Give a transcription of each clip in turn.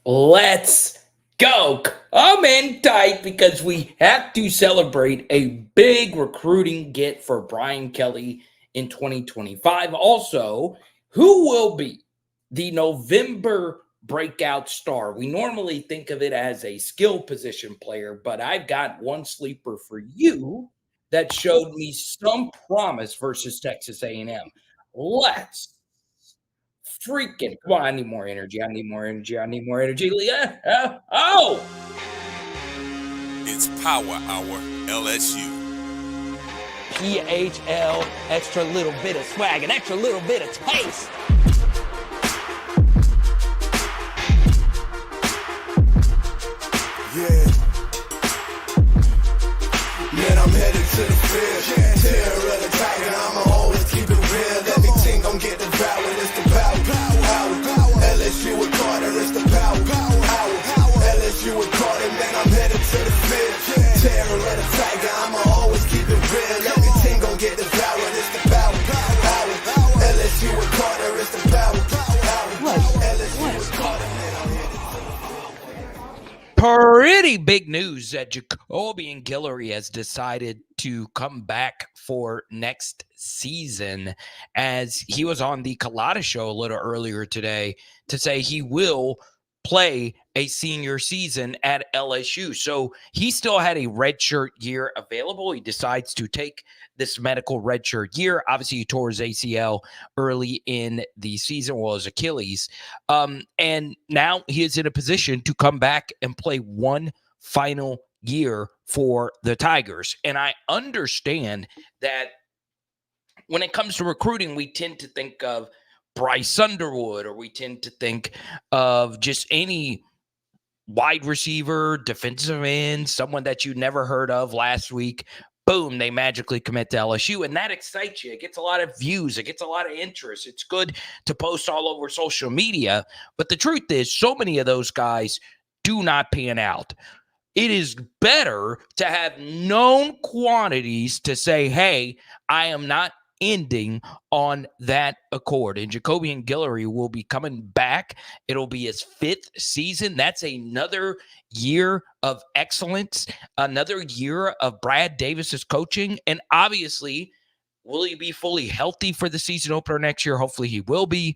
Let's go. Come in tight because we have to celebrate a big recruiting get for Brian Kelly in 2025. Also, who will be the November breakout star? We normally think of it as a skill position player, but I've got one sleeper for you that showed me some promise versus Texas A&M. Let's freaking come on, I need more energy. I need more energy. I need more energy. Yeah. Oh, It's Power Hour LSU. PHL, extra little bit of swag, an extra little bit of taste. Yeah. Man, I'm headed to the field. Terror of the tiger, I'ma always keep it real. Everything gon' get devoured, it's the power. LSU with Carter, it's the power. LSU with Carter, man, I'm headed to the field. Terror of the tiger, I'ma always keep it real. Everything gon' get devoured, it's the power. LSU with Carter, it's the power. LSU with Carter, man, I'm headed to the field. Pretty big news that Jacobi Giller has decided to come back for next season, as he was on the Colada show a little earlier today to say he will play a senior season at LSU. So he still had a redshirt year available. He decides to take this medical redshirt year. Obviously, he tore his ACL early in the season, well, his Achilles. And now he is in a position to come back and play one final year for the Tigers. And I understand that when it comes to recruiting, we tend to think of Bryce Underwood, or we tend to think of just any wide receiver, defensive end, someone that you never heard of last week. Boom, they magically commit to LSU, and that excites you. It gets a lot of views. It gets a lot of interest. It's good to post all over social media. But the truth is, so many of those guys do not pan out. It is better to have known quantities to say, hey, I am not ending on that accord. And Jacobi Giller will be coming back. It'll be his fifth season. That's another year of excellence, another year of Brad Davis's coaching. And obviously, will he be fully healthy for the season opener next year? Hopefully he will be.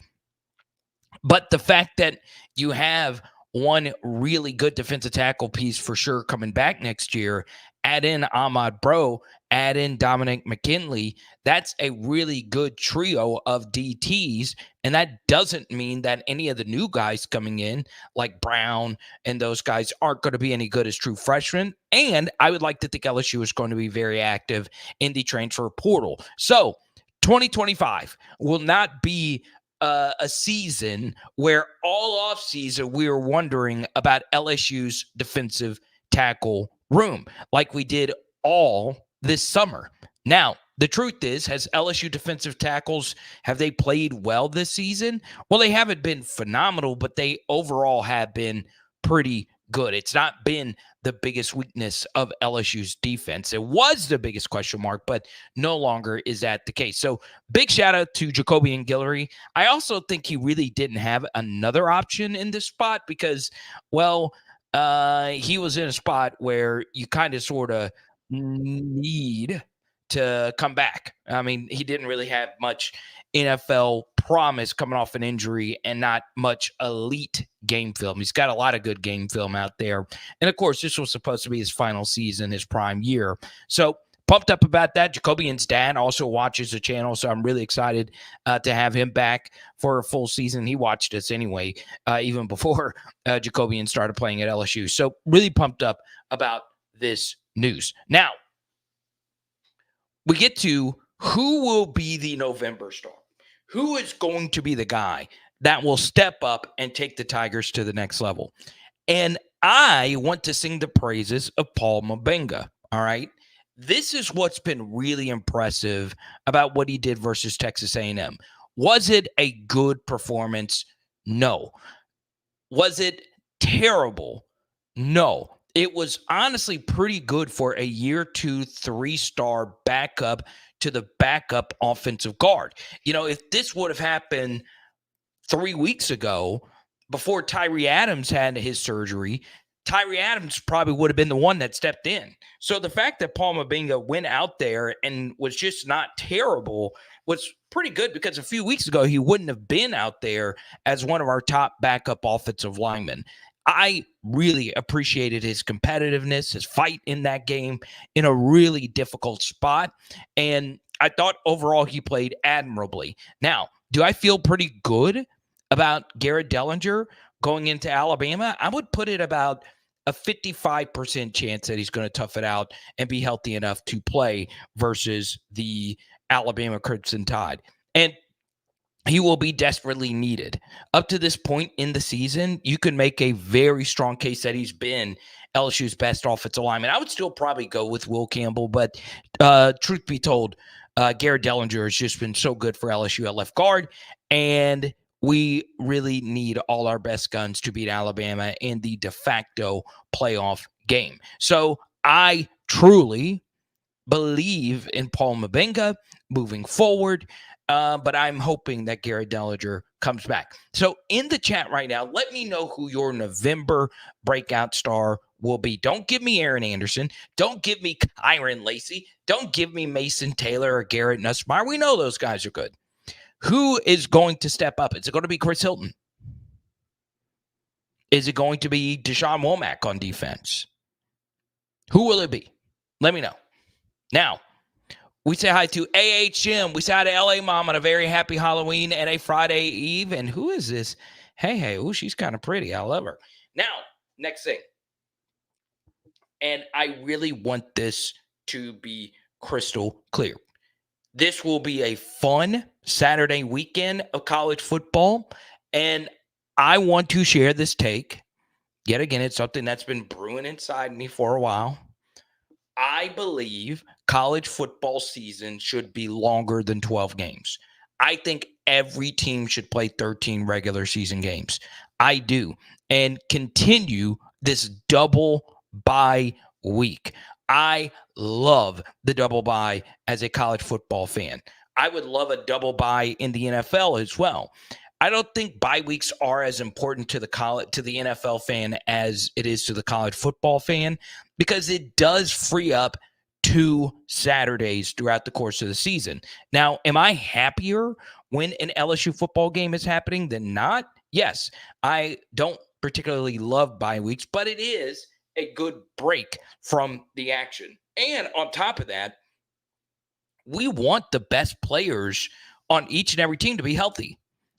But the fact that you have one really good defensive tackle piece for sure coming back next year, add in Ahmad Bro, add in Dominic McKinley, that's a really good trio of DTs. And that doesn't mean that any of the new guys coming in, like Brown and those guys, aren't going to be any good as true freshmen. And I would like to think LSU is going to be very active in the transfer portal. So 2025 will not be a season where all off season we were wondering about LSU's defensive tackle room like we did all this summer. Now, the truth is, has LSU defensive tackles, have they played well this season? Well, they haven't been phenomenal, but they overall have been pretty good. It's not been the biggest weakness of LSU's defense. It was the biggest question mark, but no longer is that the case. So big shout out to Jacobi Giller. I also think he really didn't have another option in this spot because, well, he was in a spot where you kind of sort of need to come back. I mean, he didn't really have much NFL promise coming off an injury and not much elite game film. He's got a lot of good game film out there. And of course, this was supposed to be his final season, his prime year. So pumped up about that. Jacobian's dad also watches the channel, so I'm really excited to have him back for a full season. He watched us anyway, even before Jacobian started playing at LSU. So really pumped up about this news. Now, we get to who will be the November star. Who is going to be the guy that will step up and take the Tigers to the next level? And I want to sing the praises of Paul Mabenga, all right? This is what's been really impressive about what he did versus Texas A&M. Was it a good performance? No. Was it terrible? No. It was honestly pretty good for a year 2, 3-star backup to the backup offensive guard. You know, if this would have happened 3 weeks ago, before Tyree Adams had his surgery, Tyree Adams probably would have been the one that stepped in. So the fact that Paul Mabinga went out there and was just not terrible was pretty good, because a few weeks ago he wouldn't have been out there as one of our top backup offensive linemen. I really appreciated his competitiveness, his fight in that game in a really difficult spot. And I thought overall he played admirably. Now, do I feel pretty good about Garrett Dellinger going into Alabama? I would put it about a 55% chance that he's going to tough it out and be healthy enough to play versus the Alabama Crimson Tide. And he will be desperately needed. Up to this point in the season, you can make a very strong case that he's been LSU's best offensive lineman. I would still probably go with Will Campbell, but truth be told, Garrett Dellinger has just been so good for LSU at left guard, and we really need all our best guns to beat Alabama in the de facto playoff game. So I truly believe in Paul Mabinga moving forward, but I'm hoping that Garrett Dellinger comes back. So in the chat right now, let me know who your November breakout star will be. Don't give me Aaron Anderson. Don't give me Kyron Lacey. Don't give me Mason Taylor or Garrett Nuss. We know those guys are good. Who is going to step up? Is it going to be Chris Hilton? Is it going to be Deshaun Womack on defense? Who will it be? Let me know. Now, we say hi to AHM. We say hi to LA Mom on a very happy Halloween and a Friday Eve. And who is this? Hey. Oh, she's kind of pretty. I love her. Now, next thing. And I really want this to be crystal clear. This will be a fun Saturday weekend of college football. And I want to share this take. Yet again, it's something that's been brewing inside me for a while. I believe college football season should be longer than 12 games. I think every team should play 13 regular season games. I do. And continue this double bye week. I love the double bye as a college football fan. I would love a double bye in the NFL as well. I don't think bye weeks are as important to the NFL fan as it is to the college football fan, because it does free up 2 Saturdays throughout the course of the season. Now, am I happier when an LSU football game is happening than not? Yes, I don't particularly love bye weeks, but it is a good break from the action. And on top of that, we want the best players on each and every team to be healthy,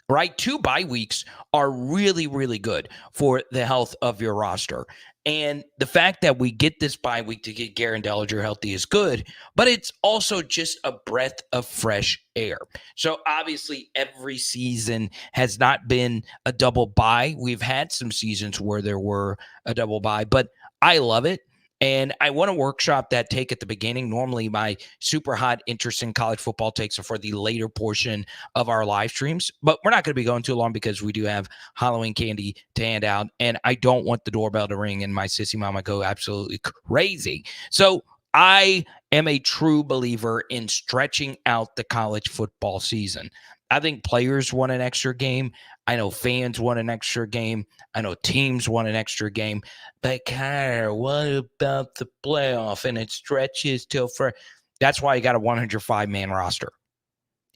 right? 2 bye weeks are really, really good for the health of your roster. And the fact that we get this bye week to get Garrett Dellinger healthy is good, but it's also just a breath of fresh air. So obviously every season has not been a double bye. We've had some seasons where there were a double bye, but I love it. And I want to workshop that take at the beginning. Normally my super hot, interesting college football takes are for the later portion of our live streams, but we're not going to be going too long because we do have Halloween candy to hand out. And I don't want the doorbell to ring and my sissy mama go absolutely crazy. So I am a true believer in stretching out the college football season. I think players want an extra game. I know fans want an extra game. I know teams want an extra game. But Kyler, what about the playoff? And it stretches till for. That's why you got a 105-man roster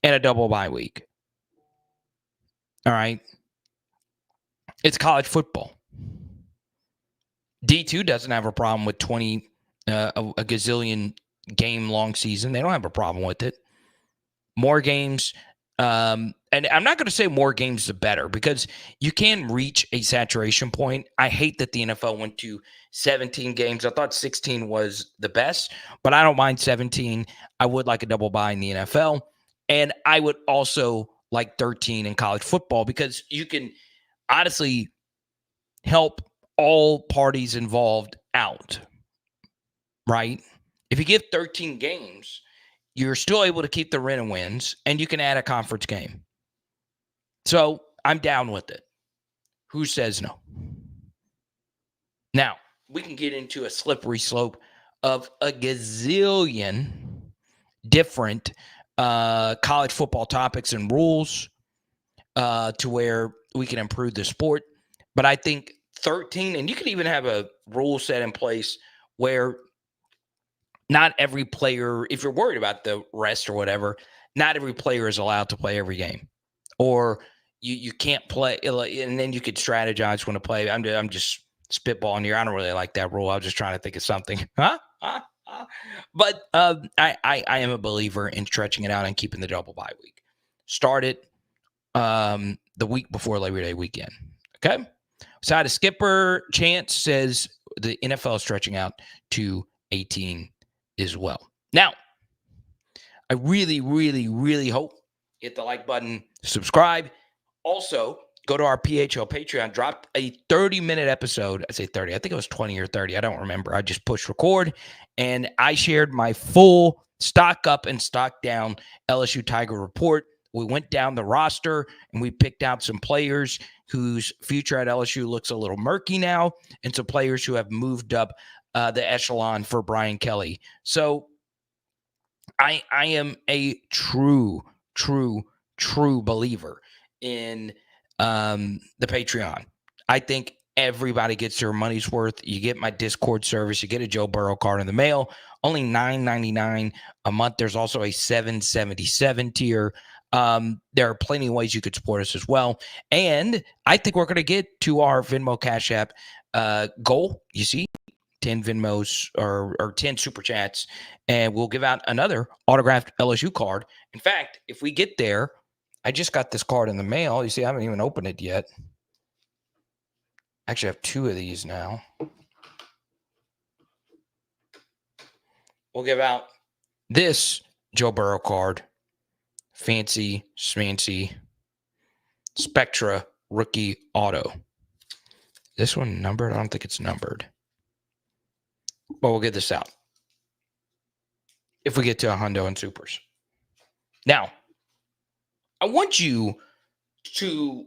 and a double bye week. All right. It's college football. D2 doesn't have a problem with a gazillion game long season. They don't have a problem with it. More games. And I'm not going to say more games the better, because you can reach a saturation point. I hate that the NFL went to 17 games. I thought 16 was the best, but I don't mind 17. I would like a double bye in the NFL. And I would also like 13 in college football, because you can honestly help all parties involved out, right? If you give 13 games, you're still able to keep the wins, and you can add a conference game. So I'm down with it. Who says no? Now, we can get into a slippery slope of a gazillion different college football topics and rules to where we can improve the sport. But I think 13, and you could even have a rule set in place where not every player, if you're worried about the rest or whatever, not every player is allowed to play every game. Or you can't play, and then you could strategize when to play. I'm just spitballing here. I don't really like that rule. I was just trying to think of something. But I am a believer in stretching it out and keeping the double bye week. Start it the week before Labor Day weekend. Okay. Side of Skipper Chance says the NFL is stretching out to 18 as well. Now, I really, really, really hope you hit the like button, subscribe. Also, go to our PHL Patreon, dropped a 30-minute episode. I say 30. I think it was 20 or 30. I don't remember. I just pushed record, and I shared my full stock up and stock down LSU Tiger report. We went down the roster, and we picked out some players whose future at LSU looks a little murky now, and some players who have moved up the echelon for Brian Kelly. So I am a true believer in the Patreon. I think everybody gets their money's worth. You get my Discord service. You get a Joe Burrow card in the mail. Only $9.99 a month. There's also a $7.77 tier. There are plenty of ways you could support us as well. And I think we're going to get to our Venmo Cash App goal. You see, 10 Venmos or 10 Super Chats, and we'll give out another autographed LSU card. In fact, if we get there, I just got this card in the mail. You see, I haven't even opened it yet. Actually, I have 2 of these now. We'll give out this Joe Burrow card. Fancy, schmancy, Spectra rookie auto. This one numbered? I don't think it's numbered. But we'll get this out if we get to a hundo and supers. Now, I want you to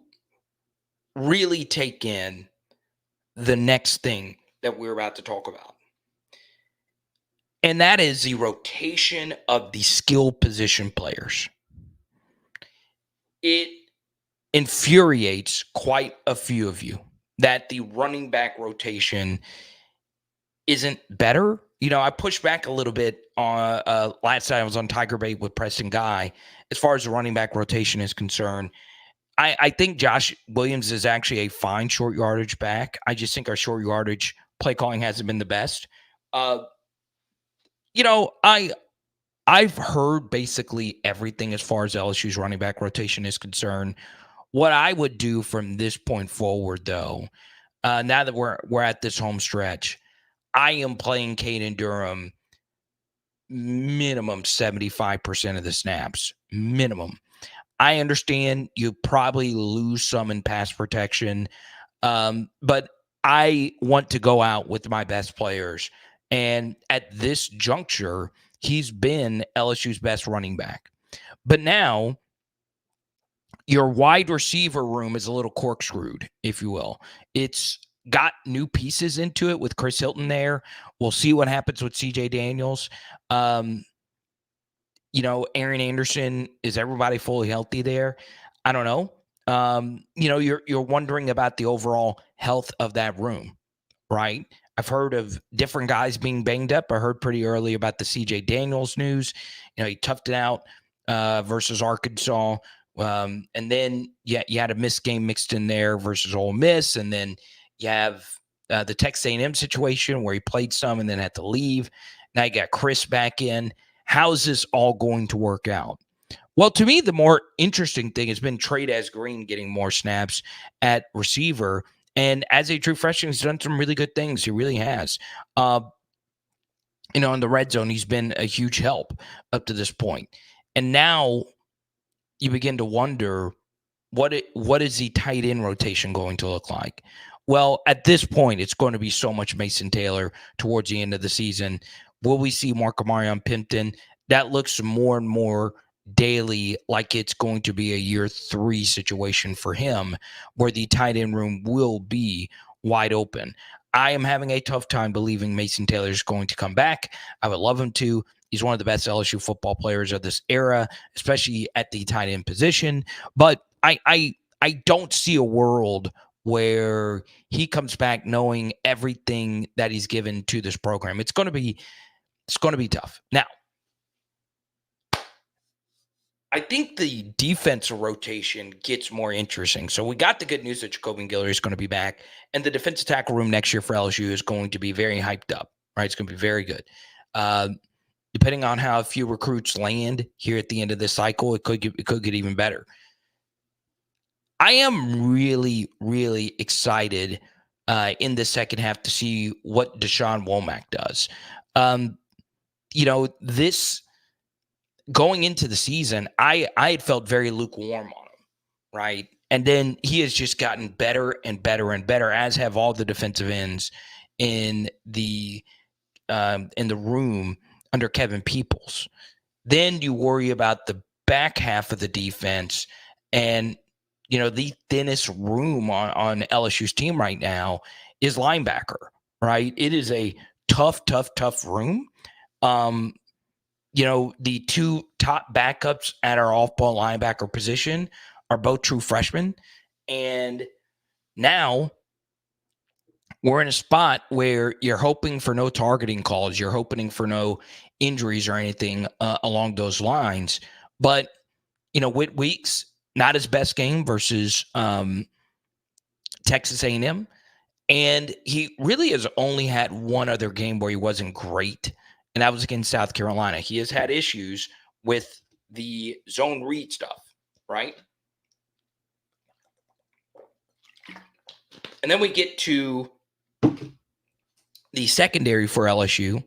really take in the next thing that we're about to talk about. And that is the rotation of the skill position players. It infuriates quite a few of you that the running back rotation isn't better. You know, I pushed back a little bit on last night. I was on Tiger Bait with Preston Guy as far as the running back rotation is concerned. I think Josh Williams is actually a fine short yardage back. I just think our short yardage play calling hasn't been the best. You know, I've heard basically everything as far as LSU's running back rotation is concerned. What I would do from this point forward, though, now that we're at this home stretch, I am playing Caden Durham minimum 75% of the snaps. Minimum. I understand you probably lose some in pass protection, but I want to go out with my best players. And at this juncture, he's been LSU's best running back. But now your wide receiver room is a little corkscrewed, if you will. It's got new pieces into it with Chris Hilton there. We'll see what happens with CJ Daniels. You know, Aaron Anderson, is everybody fully healthy there? I don't know. You know, you're wondering about the overall health of that room, right? I've heard of different guys being banged up. I heard pretty early about the CJ Daniels news. You know, he toughed it out versus Arkansas. And then you had a missed game mixed in there versus Ole Miss. And then you have the Texas A&M situation where he played some and then had to leave. Now you got Chris back in. How's this all going to work out? Well, to me, the more interesting thing has been Trey Green getting more snaps at receiver. And as a true freshman, he's done some really good things. He really has. You know, in the red zone, he's been a huge help up to this point. And now you begin to wonder, what is the tight end rotation going to look like? Well, at this point, it's going to be so much Mason Taylor towards the end of the season. Will we see Mark-Amarion Pimpton? That looks more and more daily like it's going to be a year 3 situation for him, where the tight end room will be wide open. I am having a tough time believing Mason Taylor is going to come back. I would love him to. He's one of the best LSU football players of this era, especially at the tight end position. But I don't see a world where he comes back knowing everything that he's given to this program. It's going to be tough. Now, I think the defensive rotation gets more interesting. So we got the good news that Jacobi Giller is going to be back, and the defensive tackle room next year for LSU is going to be very hyped up, right? It's going to be very good. Depending on how a few recruits land here at the end of this cycle, it could get even better. I am really, really excited in the second half to see what Deshaun Womack does. This going into the season, I had felt very lukewarm on him, right? And then he has just gotten better and better and better, as have all the defensive ends in the room under Kevin Peoples. Then you worry about the back half of the defense, and the thinnest room on LSU's team right now is linebacker, right? It is a tough room. The two top backups at our off-ball linebacker position are both true freshmen. And now we're in a spot where you're hoping for no targeting calls. You're hoping for no injuries or anything along those lines. But, Whit Weeks, not his best game versus Texas A&M. And he really has only had one other game where he wasn't great, and that was against South Carolina. He has had issues with the zone read stuff, right? And then we get to the secondary for LSU,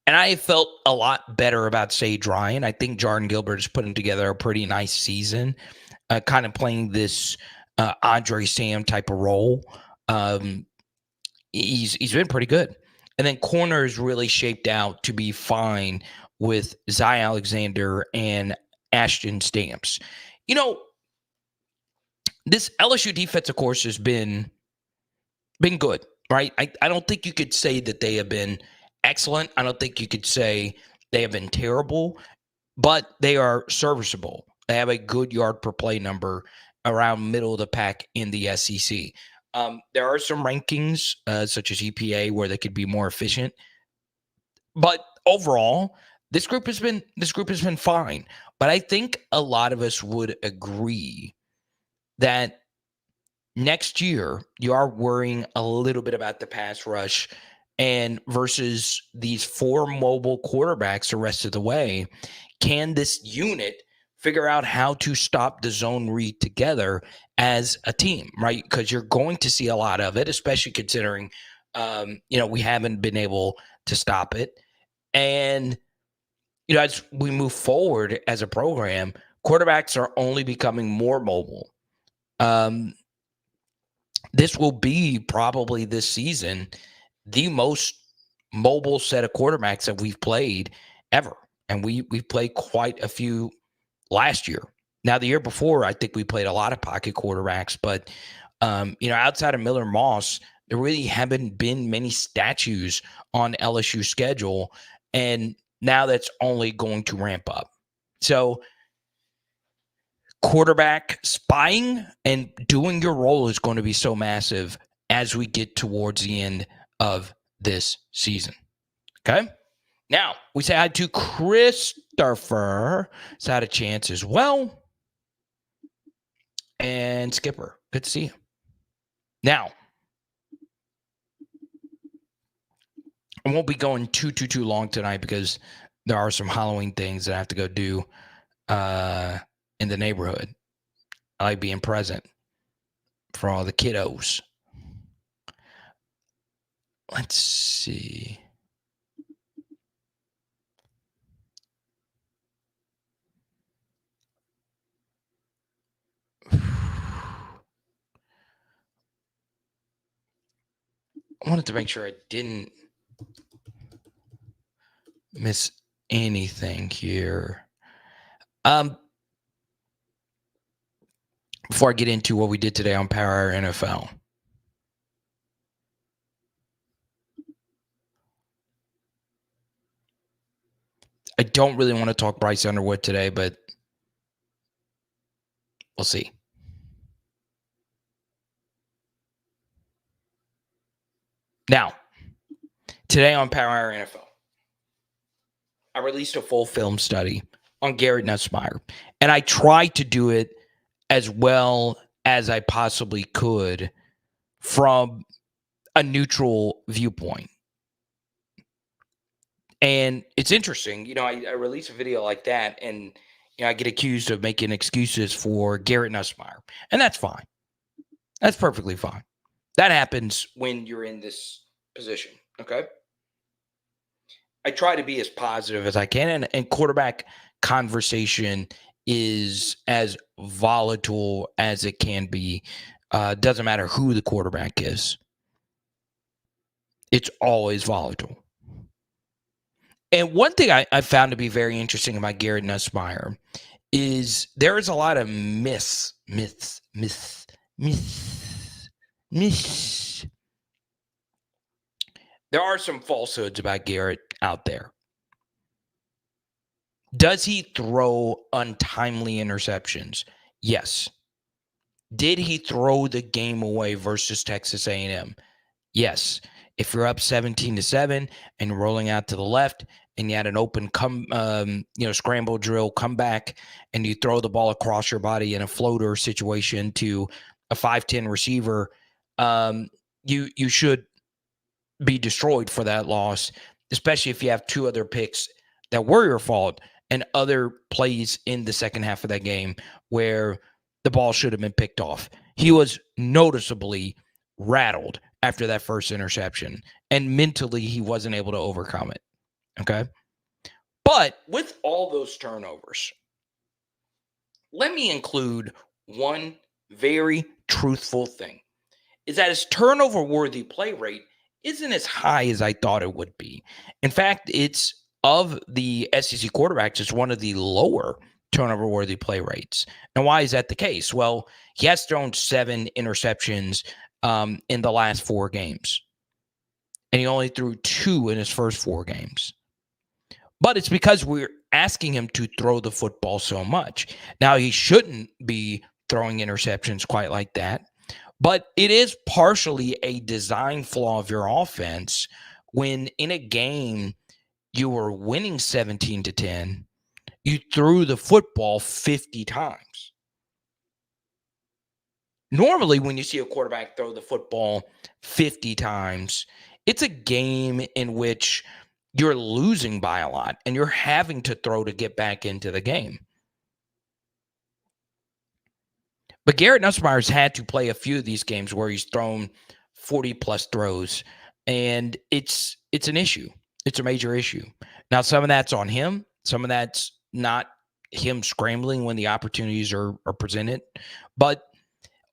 and I felt a lot better about Sage Ryan. I think Jordan Gilbert is putting together a pretty nice season, kind of playing this Andre Sam type of role. He's been pretty good. And then corner is really shaped out to be fine with Zy Alexander and Ashton Stamps. This LSU defense, of course, has been good, right? I don't think you could say that they have been excellent. I don't think you could say they have been terrible, but they are serviceable. They have a good yard per play number around middle of the pack in the SEC. There are some rankings, such as EPA, where they could be more efficient. But overall, this group has been fine. But I think a lot of us would agree that next year you are worrying a little bit about the pass rush, and versus these four mobile quarterbacks the rest of the way, can this unit figure out how to stop the zone read together as a team, right? Because you're going to see a lot of it, especially considering, we haven't been able to stop it. And, as we move forward as a program, quarterbacks are only becoming more mobile. This will be probably this season the most mobile set of quarterbacks that we've played ever. And we've played quite a few last year. Now, the year before, I think we played a lot of pocket quarterbacks, but, outside of Miller Moss, there really haven't been many statues on LSU's schedule, and now that's only going to ramp up. So quarterback spying and doing your role is going to be so massive as we get towards the end of this season. Okay? Now, we say hi to Christopher. He's had a chance as well. And Skipper, good to see you. Now, I won't be going too long tonight because there are some Halloween things that I have to go do in the neighborhood. I like being present for all the kiddos. Let's see. I wanted to make sure I didn't miss anything here. Before I get into what we did today on Power Hour NFL. I don't really want to talk Bryce Underwood today, but we'll see. Now, today on Power Hour NFL, I released a full film study on Garrett Nuss, and I tried to do it as well as I possibly could from a neutral viewpoint. And it's interesting, I release a video like that, and I get accused of making excuses for Garrett Nuss, and that's fine. That's perfectly fine. That happens when you're in this position, okay? I try to be as positive as I can, and quarterback conversation is as volatile as it can be. Doesn't matter who the quarterback is. It's always volatile. And one thing I found to be very interesting about Garrett Nuss is there is a lot of myths. There are some falsehoods about Garrett out there. Does he throw untimely interceptions? Yes. Did he throw the game away versus Texas A&M? Yes. If you're up 17-7 and rolling out to the left, and you had an open scramble drill comeback, and you throw the ball across your body in a floater situation to a 5'10 receiver, you should be destroyed for that loss, especially if you have two other picks that were your fault and other plays in the second half of that game where the ball should have been picked off. He was noticeably rattled after that first interception, and mentally he wasn't able to overcome it. Okay? But with all those turnovers, let me include one very truthful thing, is that his turnover-worthy play rate isn't as high as I thought it would be. In fact, it's of the SEC quarterbacks, it's one of the lower turnover-worthy play rates. And why is that the case? Well, he has thrown 7 interceptions in the last 4 games. And he only threw 2 in his first 4 games. But it's because we're asking him to throw the football so much. Now, he shouldn't be throwing interceptions quite like that. But it is partially a design flaw of your offense when in a game you were winning 17-10, you threw the football 50 times. Normally, when you see a quarterback throw the football 50 times, it's a game in which you're losing by a lot and you're having to throw to get back into the game. But Garrett Nussmeier's had to play a few of these games where he's thrown 40-plus throws, and it's an issue. It's a major issue. Now, some of that's on him. Some of that's not him scrambling when the opportunities are presented. But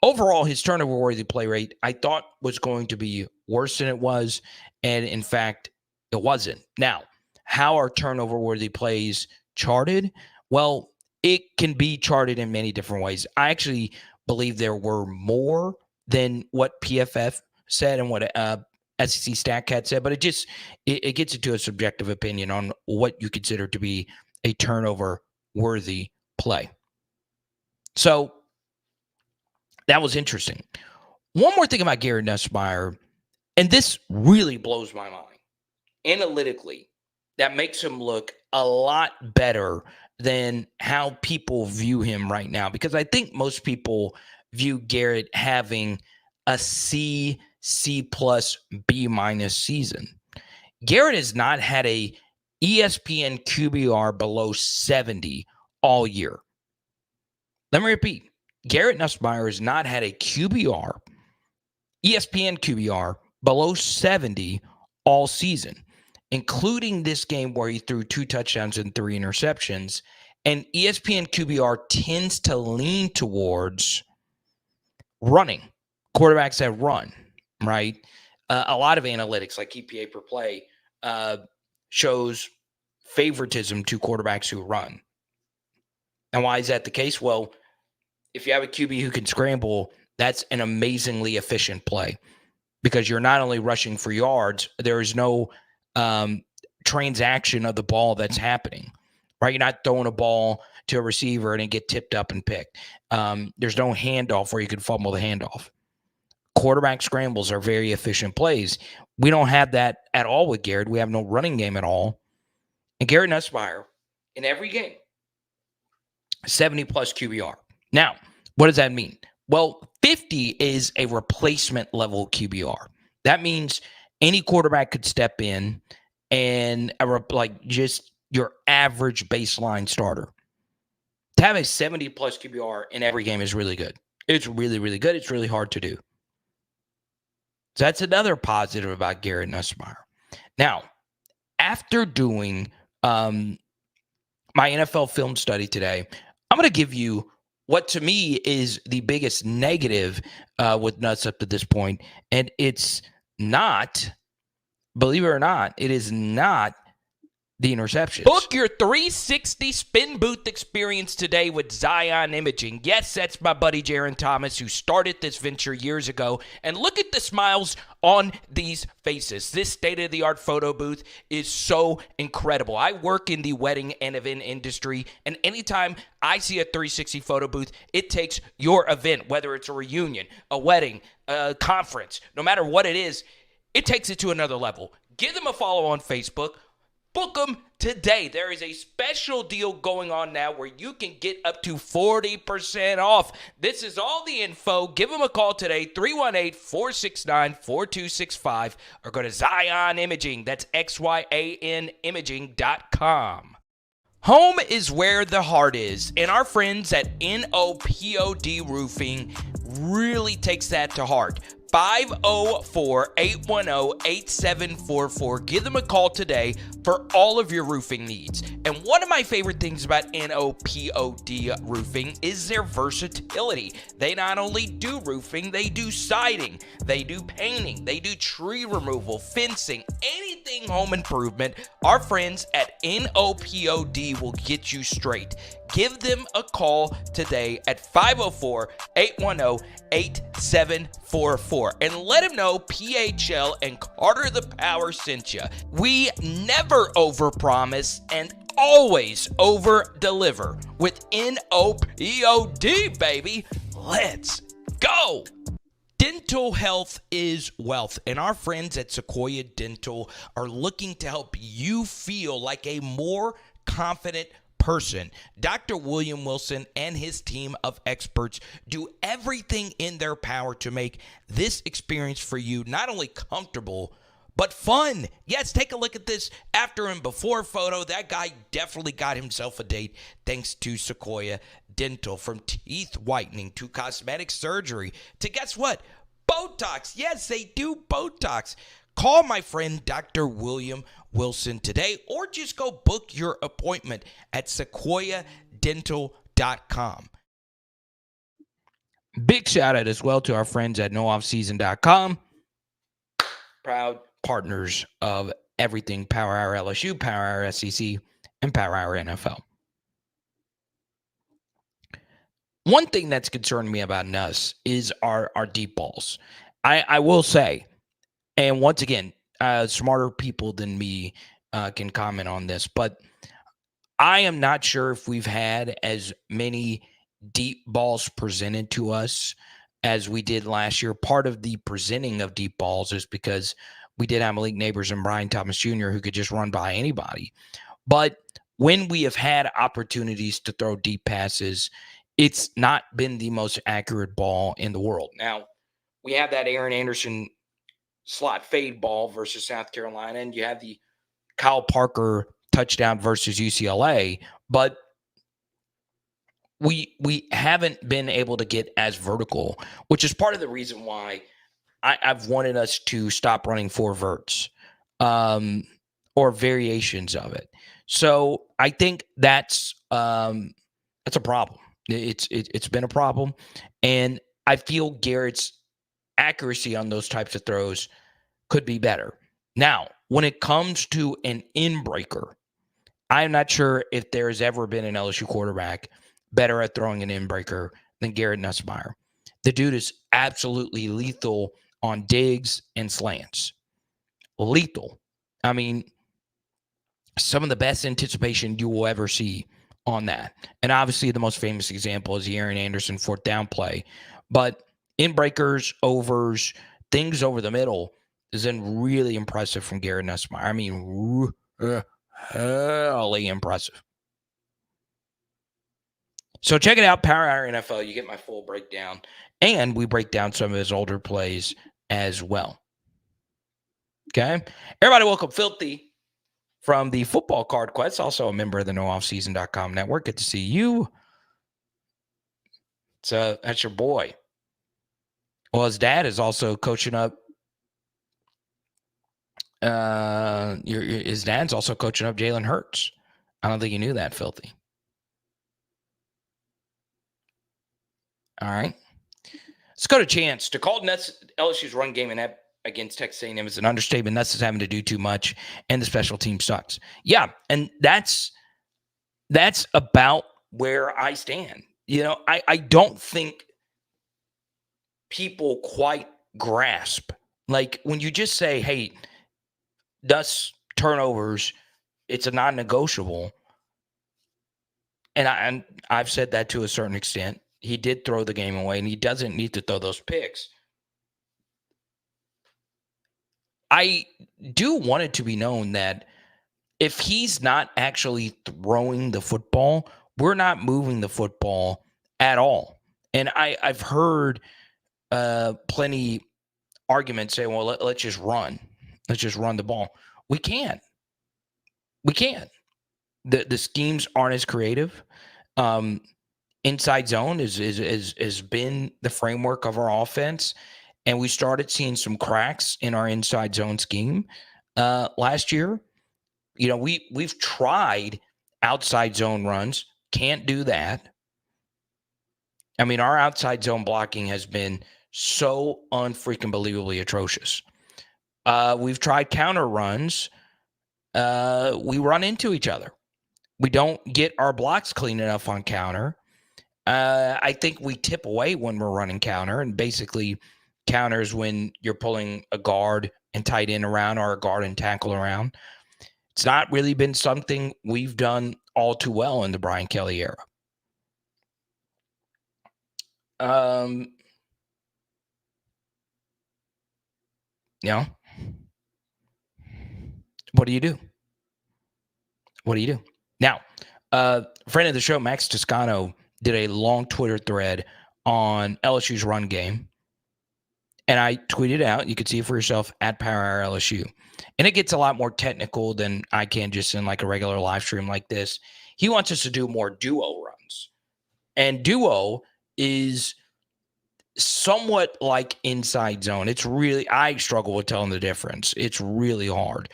overall, his turnover-worthy play rate, I thought was going to be worse than it was, and in fact, it wasn't. Now, how are turnover-worthy plays charted? Well, it can be charted in many different ways. I actually believe there were more than what PFF said and what SEC StatCat said, but it gets into a subjective opinion on what you consider to be a turnover-worthy play. So that was interesting. One more thing about Garrett Nussmeier, and this really blows my mind. Analytically, that makes him look a lot better than how people view him right now, because I think most people view Garrett having a C+, B- season. Garrett has not had a ESPN QBR below 70 all year. Let me repeat. Garrett Nussmeier has not had a QBR, ESPN QBR, below 70 all season, including this game where he threw 2 touchdowns and 3 interceptions. And ESPN QBR tends to lean towards running, quarterbacks that run, right? A lot of analytics like EPA per play shows favoritism to quarterbacks who run. And why is that the case? Well, if you have a QB who can scramble, that's an amazingly efficient play because you're not only rushing for yards, there is no transaction of the ball that's happening, right? You're not throwing a ball to a receiver and it get tipped up and picked. There's no handoff where you can fumble the handoff. Quarterback scrambles are very efficient plays. We don't have that at all with Garrett. We have no running game at all. And Garrett Nuss in every game, 70-plus QBR. Now, what does that mean? Well, 50 is a replacement level QBR. That means any quarterback could step in and just your average baseline starter. To have a 70-plus QBR in every game is really good. It's really, really good. It's really hard to do. So that's another positive about Garrett Nussmeier. Now, after doing my NFL film study today, I'm going to give you what to me is the biggest negative with Nuss up to this point. And it's not, believe it or not, it is not the interceptions. Book your 360 spin booth experience today with Zion Imaging. Yes, that's my buddy Jaron Thomas who started this venture years ago. And look at the smiles on these faces. This state-of-the-art photo booth is so incredible. I work in the wedding and event industry, and anytime I see a 360 photo booth, it takes your event, whether it's a reunion, a wedding, a conference, no matter what it is, it takes it to another level. Give them a follow on Facebook. Book them today. There is a special deal going on now where you can get up to 40% off. This is all the info. Give them a call today, 318-469-4265, or go to Zion Imaging. That's XYAN Imaging.com. Home is where the heart is, and our friends at NOPOD Roofing really takes that to heart. 504-810-8744. Give them a call today for all of your roofing needs. And one of my favorite things about NOPOD Roofing is their versatility. They not only do roofing, they do siding, they do painting, they do tree removal, fencing, anything home improvement. Our friends at NOPOD will get you straight. Give them a call today at 504-810-8744 and let them know PHL and Carter the Power sent you. We never overpromise and always over-deliver with NOPOD, baby. Let's go. Dental health is wealth, and our friends at Sequoia Dental are looking to help you feel like a more confident person. Dr. William Wilson and his team of experts do everything in their power to make this experience for you not only comfortable, but fun. Yes, take a look at this after and before photo. That guy definitely got himself a date thanks to Sequoia Dental. From teeth whitening to cosmetic surgery to, guess what? Botox. Yes, they do Botox. Call my friend Dr. William Wilson today, or just go book your appointment at sequoiadental.com. Big shout out as well to our friends at nooffseason.com. Proud partners of everything Power Hour LSU, Power Hour SEC, and Power Hour NFL. One thing that's concerned me about Nuss is our deep balls. I will say, and once again, smarter people than me can comment on this, but I am not sure if we've had as many deep balls presented to us as we did last year. Part of the presenting of deep balls is because we did have Malik Neighbors and Brian Thomas Jr. who could just run by anybody. But when we have had opportunities to throw deep passes, it's not been the most accurate ball in the world. Now, we have that Aaron Anderson slot fade ball versus South Carolina, and you have the Kyle Parker touchdown versus UCLA, but we haven't been able to get as vertical, which is part of the reason why I've wanted us to stop running four verts or variations of it. So I think that's a problem. It's been a problem, and I feel Garrett's accuracy on those types of throws could be better. Now, when it comes to an in-breaker, I'm not sure if there has ever been an LSU quarterback better at throwing an in-breaker than Garrett Nussmeier. The dude is absolutely lethal on digs and slants. Lethal. I mean, some of the best anticipation you will ever see on that. And obviously the most famous example is the Aaron Anderson fourth down play. But in breakers, overs, things over the middle, is then really impressive from Garrett Nuss. I mean, really impressive. So check it out, Power Hour NFL. You get my full breakdown, and we break down some of his older plays as well. Okay, everybody, welcome Filthy from the Football Card Quest, also a member of the NoOffSeason.com network. Good to see you. So that's your boy. Well, his dad is also coaching up. His dad's also coaching up Jalen Hurts. I don't think you knew that, Filthy. All right. Let's go to Chance. To call Nuss LSU's run game inept against Texas A&M is an understatement. Nuss is having to do too much, and the special team sucks. Yeah, and that's about where I stand. You know, I don't think people quite grasp. Like, when you just say, hey, Nuss turnovers, it's a non-negotiable. And I've said that to a certain extent. He did throw the game away, and he doesn't need to throw those picks. I do want it to be known that if he's not actually throwing the football, we're not moving the football at all. And I've heard plenty arguments saying, well, let's just run. Let's just run the ball. We can't. We can't. The schemes aren't as creative. Inside zone has been the framework of our offense, and we started seeing some cracks in our inside zone scheme last year. You know, we've tried outside zone runs, can't do that. I mean, our outside zone blocking has been so unfreaking believably atrocious. We've tried counter runs. We run into each other. We don't get our blocks clean enough on counter. I think we tip away when we're running counter, and basically counters when you're pulling a guard and tight end around or a guard and tackle around. It's not really been something we've done all too well in the Brian Kelly era. You know, what do you do? What do you do? Now, friend of the show, Max Toscano, did a long Twitter thread on LSU's run game. And I tweeted out, you can see it for yourself, at Power Hour LSU. And it gets a lot more technical than I can just in like a regular live stream like this. He wants us to do more duo runs. And duo is somewhat like inside zone. It's really, I struggle with telling the difference. It's really hard.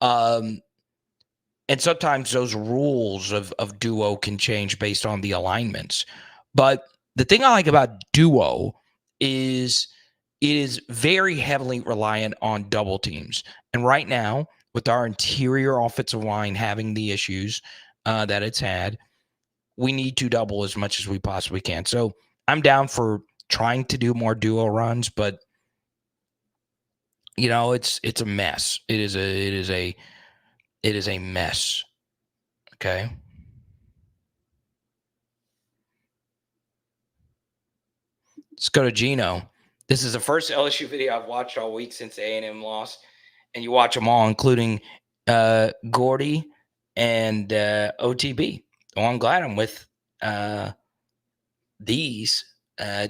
And sometimes those rules of duo can change based on the alignments. But the thing I like about duo is it is very heavily reliant on double teams. And right now, with our interior offensive line having the issues that it's had, we need to double as much as we possibly can. So I'm down for trying to do more duo runs, but you know, it's a mess. It is a mess. Okay. Let's go to Gino. This is the first LSU video I've watched all week since the A&M loss, and you watch them all, including Gordy and OTB. Well, I'm glad I'm with these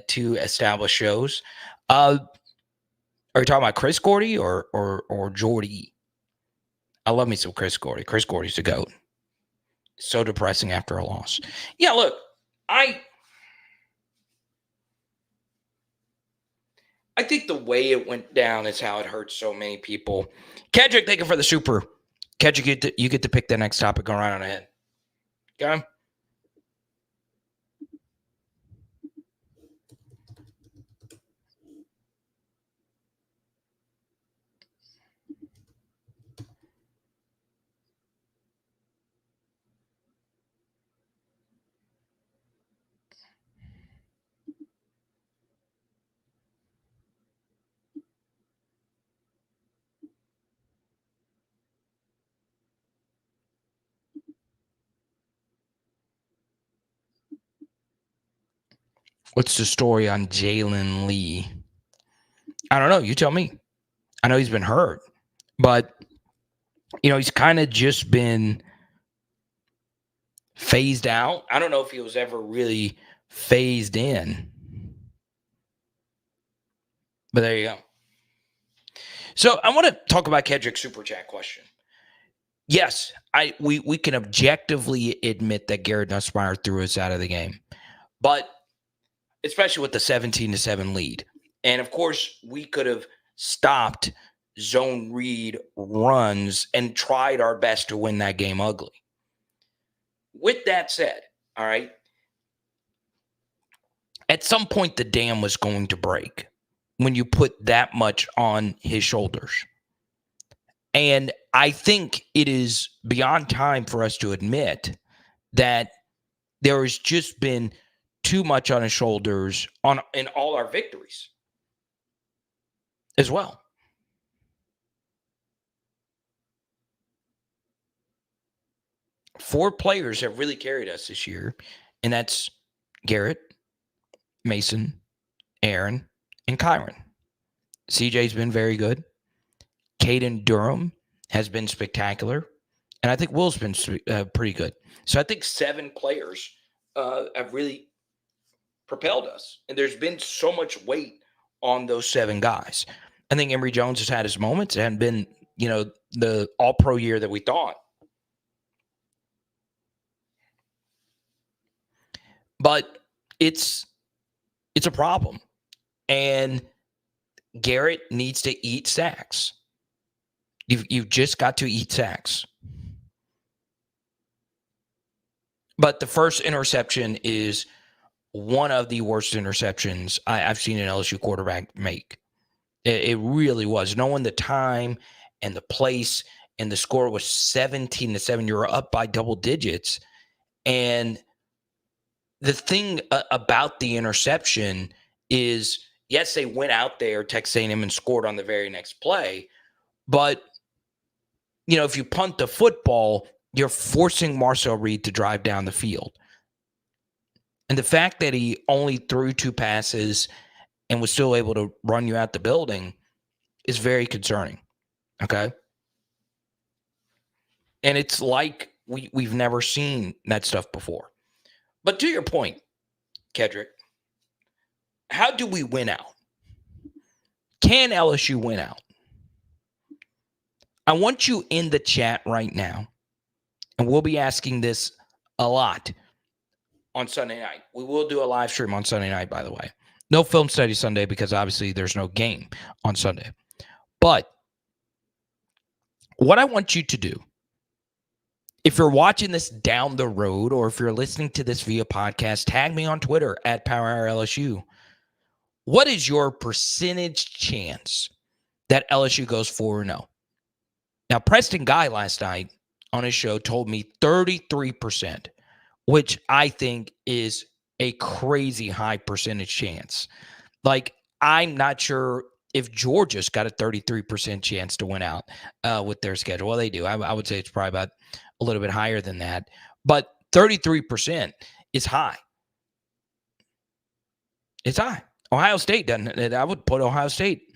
two established shows. Are you talking about Chris Gordy or Jordy? I love me some Chris Gordy. Chris Gordy's the GOAT. So depressing after a loss. Yeah, look, I think the way it went down is how it hurts so many people. Kedrick, thank you for the super. Kedrick, you get to pick the next topic. Go right on ahead. Okay. What's the story on Jalen Lee? I don't know. You tell me. I know he's been hurt, but, he's kind of just been phased out. I don't know if he was ever really phased in. But there you go. So I want to talk about Kedrick's Super Chat question. Yes, we can objectively admit that Garrett Nuss threw us out of the game. But especially with the 17-7 lead. And of course, we could have stopped zone read runs and tried our best to win that game ugly. With that said, all right, at some point the dam was going to break when you put that much on his shoulders. And I think it is beyond time for us to admit that there has just been too much on his shoulders in all our victories as well. Four players have really carried us this year, and that's Garrett, Mason, Aaron, and Kyron. CJ's been very good. Caden Durham has been spectacular. And I think Will's been pretty good. So I think 7 players have really propelled us. And there's been so much weight on those 7 guys. I think Emory Jones has had his moments. It hadn't been, the all-pro year that we thought. But it's a problem. And Garrett needs to eat sacks. You've just got to eat sacks. But the first interception is one of the worst interceptions I've seen an LSU quarterback make. It really was. Knowing the time and the place, and the score was 17-7. You're up by double digits. And the thing about the interception is, yes, they went out there, Texas A&M, and scored on the very next play. But, if you punt the football, you're forcing Marcel Reed to drive down the field. And the fact that he only threw 2 passes and was still able to run you out the building is very concerning. Okay? And it's like we've never seen that stuff before. But to your point, Kedrick, how do we win out? Can LSU win out? I want you in the chat right now, and we'll be asking this a lot on Sunday night. We will do a live stream on Sunday night, by the way. No film study Sunday because obviously there's no game on Sunday. But what I want you to do, if you're watching this down the road, or if you're listening to this via podcast, tag me on Twitter at PowerHourLSU. What is your percentage chance that LSU goes 4-0? Now, Preston Guy last night on his show told me 33%, which I think is a crazy high percentage chance. Like, I'm not sure if Georgia's got a 33% chance to win out with their schedule. Well, they do. I would say it's probably about a little bit higher than that. But 33% is high. It's high. Ohio State doesn't. I would put Ohio State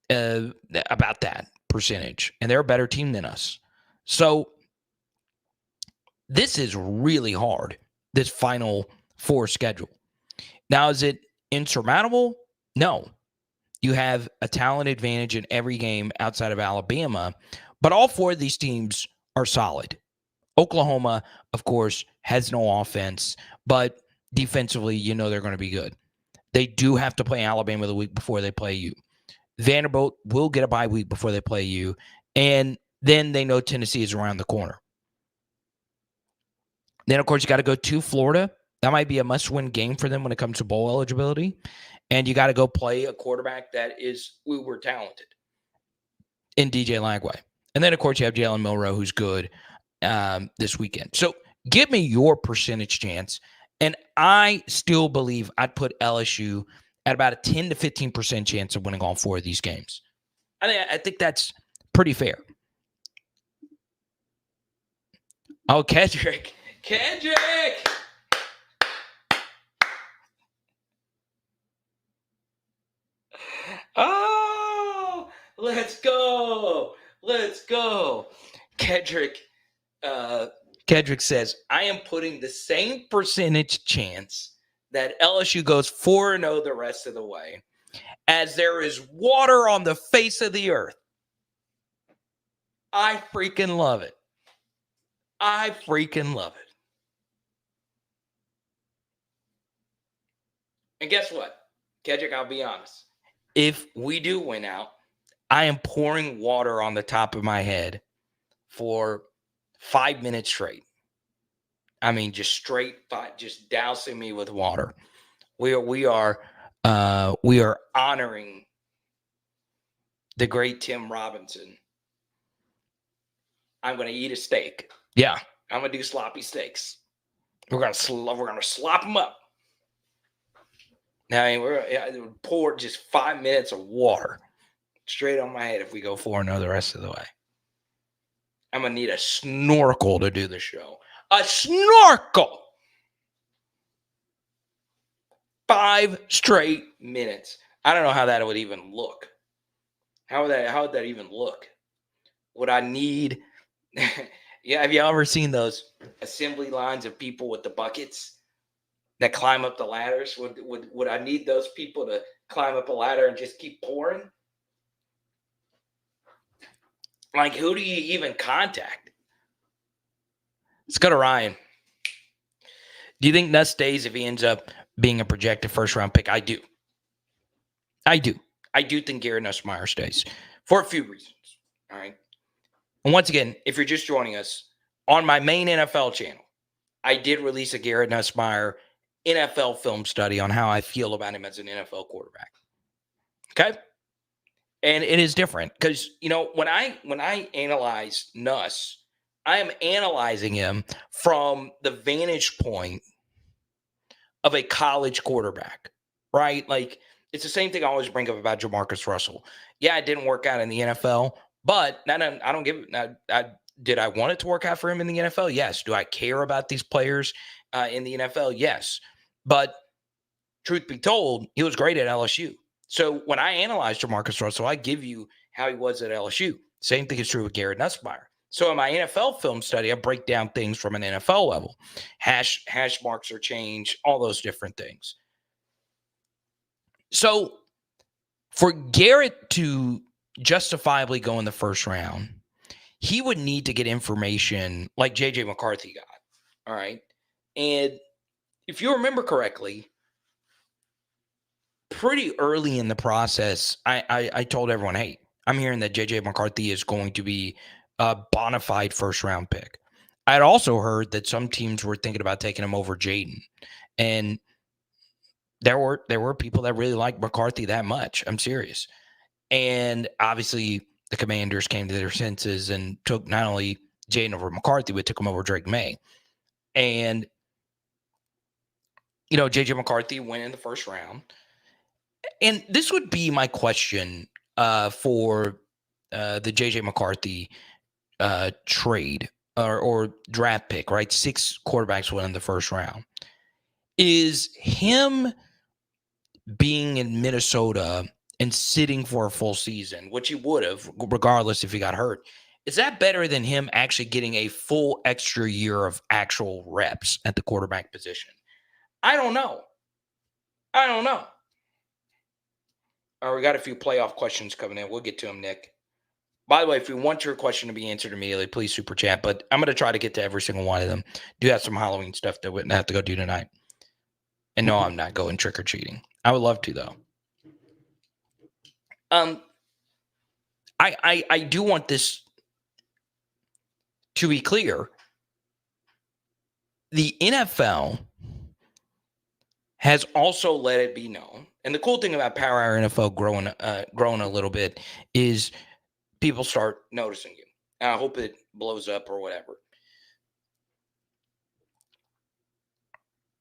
about that percentage. And they're a better team than us. So this is really hard, this Final Four schedule. Now, is it insurmountable? No. You have a talent advantage in every game outside of Alabama, but all 4 of these teams are solid. Oklahoma, of course, has no offense, but defensively, they're going to be good. They do have to play Alabama the week before they play you. Vanderbilt will get a bye week before they play you, and then they know Tennessee is around the corner. Then, of course, you got to go to Florida. That might be a must-win game for them when it comes to bowl eligibility. And you got to go play a quarterback that is uber talented in DJ Lagway. And then, of course, you have Jalen Milroe, who's good this weekend. So give me your percentage chance. And I still believe I'd put LSU at about a 10 to 15% chance of winning all 4 of these games. I think that's pretty fair. Oh, Kedrick. Oh, Let's go. Let's go. Kedrick says, I am putting the same percentage chance that LSU goes 4-0 the rest of the way as there is water on the face of the earth. I freaking love it. I freaking love it. And guess what? Kedrick, I'll be honest. If we do win out, I am pouring water on the top of my head for 5 minutes straight. I mean, just straight, just dousing me with water. We are honoring the great Tim Robinson. I'm going to eat a steak. Yeah, I'm going to do sloppy steaks. We're going to slop them up. Now, I mean, we're pour just 5 minutes of water straight on my head if we go 4-0 the rest of the way. I'm going to need a snorkel to do the show. A snorkel! 5 straight minutes. I don't know how that would even look. How would that even look? Would I need... Yeah, have you ever seen those assembly lines of people with the buckets that climb up the ladders? Would I need those people to climb up a ladder and just keep pouring? Like, who do you even contact? Let's go to Ryan. Do you think Nuss stays if he ends up being a projected first-round pick? I do. I do think Garrett Nussmeier stays for a few reasons. All right. And once again, if you're just joining us, on my main NFL channel, I did release a Garrett Nussmeier NFL film study on how I feel about him as an NFL quarterback. Okay? And it is different because, you know, when I analyze Nuss, I am analyzing him from the vantage point of a college quarterback, right? Like, it's the same thing I always bring up about Jamarcus Russell. Yeah, it didn't work out in the NFL, but I don't give it. Did I want it to work out for him in the NFL? Yes. Do I care about these players in the NFL? Yes. But truth be told, he was great at LSU. So when I analyze Jamarcus Russell, I give you how he was at LSU. Same thing is true with Garrett Nussmeier. So in my NFL film study, I break down things from an NFL level. Hash marks are changed, all those different things. So for Garrett to justifiably go in the first round, he would need to get information like J.J. McCarthy got. All right. And if you remember correctly, pretty early in the process, I told everyone, hey, I'm hearing that J.J. McCarthy is going to be a bona fide first-round pick. I had also heard that some teams were thinking about taking him over Jaden. And there were people that really liked McCarthy that much. I'm serious. And obviously, the Commanders came to their senses and took not only Jaden over McCarthy, but took him over Drake May. And, you know, J.J. McCarthy went in the first round. And this would be my question for the J.J. McCarthy trade or draft pick, right? 6 quarterbacks went in the first round. Is him being in Minnesota and sitting for a full season, which he would have, regardless if he got hurt, is that better than him actually getting a full extra year of actual reps at the quarterback position? I don't know. All right, we got a few playoff questions coming in. We'll get to them, Nick. By the way, if you want your question to be answered immediately, please super chat. But I'm going to try to get to every single one of them. Do have some Halloween stuff that we have to go do tonight. And no, I'm not going trick-or-treating. I would love to, though. I do want this to be clear. The NFL has also let it be known, and the cool thing about Power Hour NFL growing a little bit is people start noticing you. And I hope it blows up or whatever.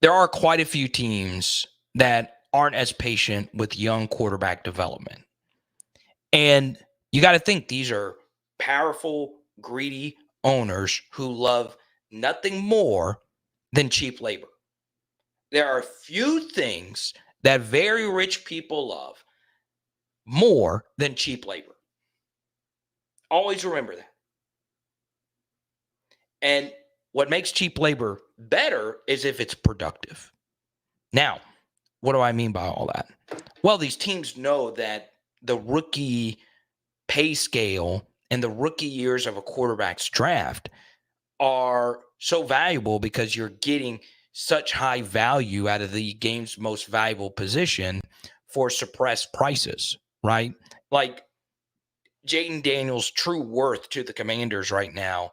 There are quite a few teams that aren't as patient with young quarterback development. And you got to think these are powerful, greedy owners who love nothing more than cheap labor. There are few things that very rich people love more than cheap labor. Always remember that. And what makes cheap labor better is if it's productive. Now, what do I mean by all that? Well, these teams know that the rookie pay scale and the rookie years of a quarterback's draft are so valuable because you're getting such high value out of the game's most valuable position for suppressed prices, right? Like Jaden Daniels' true worth to the Commanders right now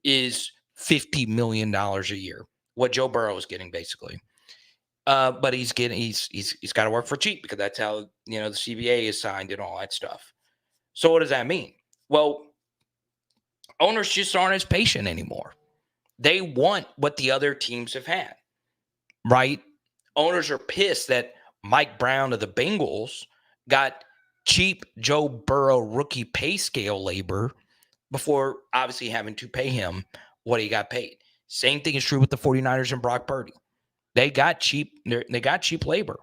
is $50 million a year, what Joe Burrow is getting basically. But he's got to work for cheap because that's how, the CBA is signed and all that stuff. So what does that mean? Well, owners just aren't as patient anymore. They want what the other teams have had, right? Owners are pissed that Mike Brown of the Bengals got cheap Joe Burrow rookie pay scale labor before obviously having to pay him what he got paid. Same thing is true with the 49ers and Brock Purdy. They got cheap labor,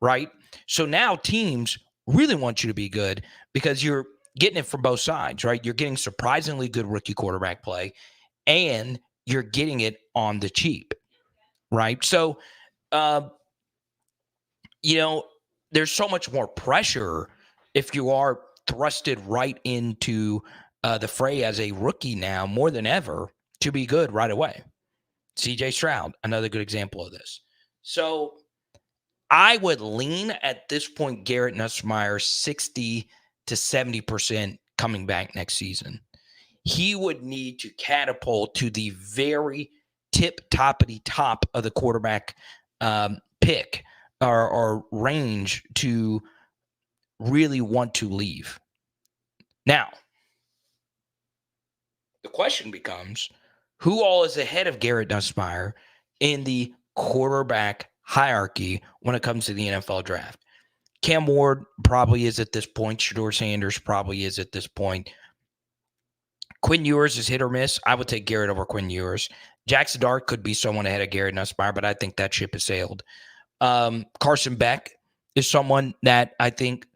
right? So now teams really want you to be good because you're getting it from both sides, right? You're getting surprisingly good rookie quarterback play and you're getting it on the cheap, right? So, there's so much more pressure if you are thrusted right into the fray as a rookie now more than ever to be good right away. CJ Stroud, another good example of this. So I would lean at this point Garrett Nussmeier 60 to 70% coming back next season. He would need to catapult to the very toppity top of the quarterback pick or range to really want to leave. Now, the question becomes, who all is ahead of Garrett Nussmeier in the quarterback hierarchy when it comes to the NFL draft? Cam Ward probably is at this point. Shedeur Sanders probably is at this point. Quinn Ewers is hit or miss. I would take Garrett over Quinn Ewers. Jackson Dart could be someone ahead of Garrett Nussmeier, but I think that ship has sailed. Carson Beck is someone that I think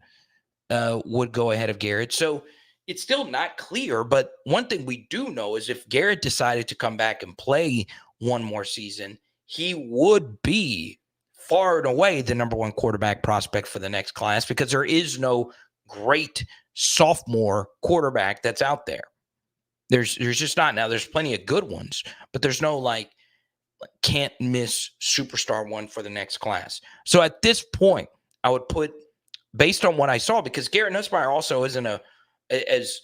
would go ahead of Garrett. So it's still not clear, but one thing we do know is if Garrett decided to come back and play one more season, he would be far and away the number one quarterback prospect for the next class because there is no great sophomore quarterback that's out there. There's just not. Now there's plenty of good ones, but there's no like can't miss superstar one for the next class. So at this point, I would put, based on what I saw, because Garrett Nussmeier also isn't as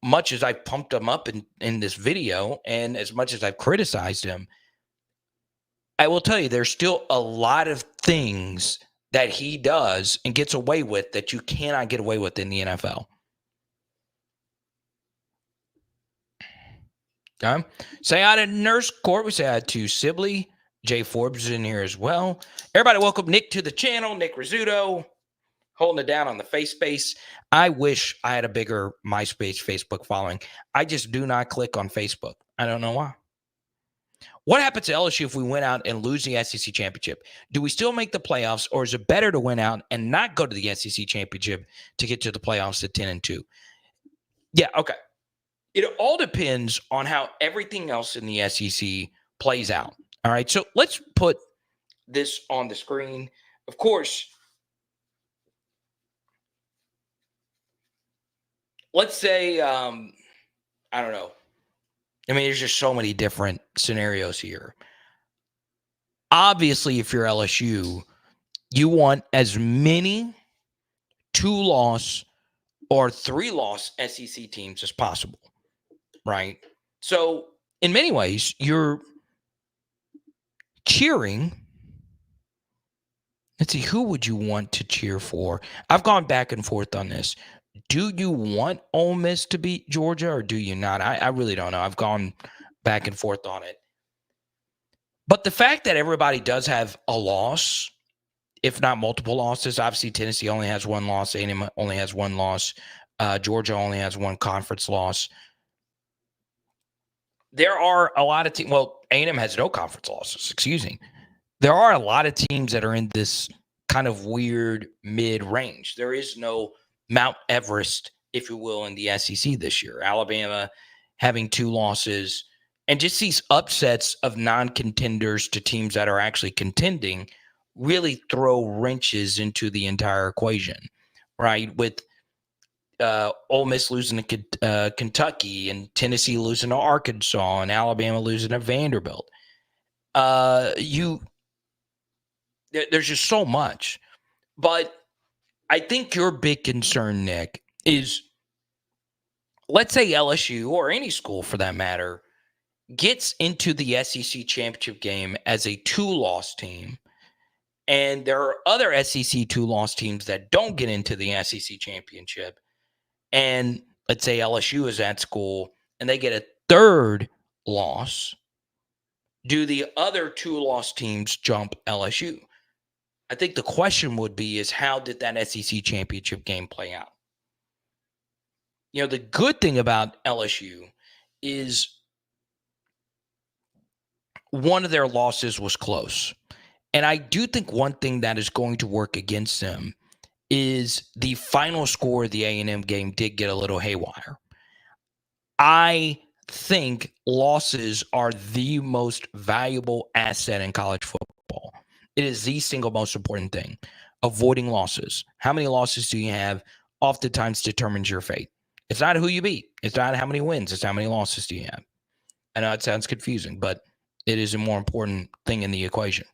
much as I've pumped him up in this video and as much as I've criticized him, I will tell you there's still a lot of things that he does and gets away with that you cannot get away with in the NFL. Okay. Say hi to Nurse Court. We say hi to Sibley. Jay Forbes is in here as well. Everybody welcome Nick to the channel. Nick Rosuto holding it down on the face space. I wish I had a bigger MySpace Facebook following. I just do not click on Facebook. I don't know why. What happens to LSU if we win out and lose the SEC championship? Do we still make the playoffs, or is it better to win out and not go to the SEC championship to get to the playoffs at 10-2? Yeah, okay. It all depends on how everything else in the SEC plays out. All right, so let's put this on the screen. Of course, let's say, I don't know. I mean, there's just so many different scenarios here. Obviously, if you're LSU, you want as many 2-loss or 3-loss SEC teams as possible, right? So, in many ways, you're cheering. Let's see, who would you want to cheer for? I've gone back and forth on this. Do you want Ole Miss to beat Georgia or do you not? I really don't know. I've gone back and forth on it. But the fact that everybody does have a loss, if not multiple losses, obviously Tennessee only has one loss, A&M only has one loss, Georgia only has one conference loss. There are a lot of teams. Well, A&M has no conference losses, excuse me. There are a lot of teams that are in this kind of weird mid-range. There is no Mount Everest if you will, in the SEC this year. Alabama having 2 losses, and just these upsets of non-contenders to teams that are actually contending really throw wrenches into the entire equation, right? With Ole Miss losing to Kentucky, and Tennessee losing to Arkansas, and Alabama losing to Vanderbilt. There's just so much. But I think your big concern, Nick, is, let's say LSU, or any school for that matter, gets into the SEC championship game as a 2-loss team, and there are other SEC 2-loss teams that don't get into the SEC championship, and let's say LSU is at school and they get a 3rd loss. Do the other 2-loss teams jump LSU? I think the question would be is, how did that SEC championship game play out? You know, the good thing about LSU is one of their losses was close. And I do think one thing that is going to work against them is the final score of the A&M game did get a little haywire. I think losses are the most valuable asset in college football. It is the single most important thing. Avoiding losses. How many losses do you have oftentimes determines your fate. It's not who you beat. It's not how many wins. It's how many losses do you have. I know it sounds confusing, but it is a more important thing in the equation.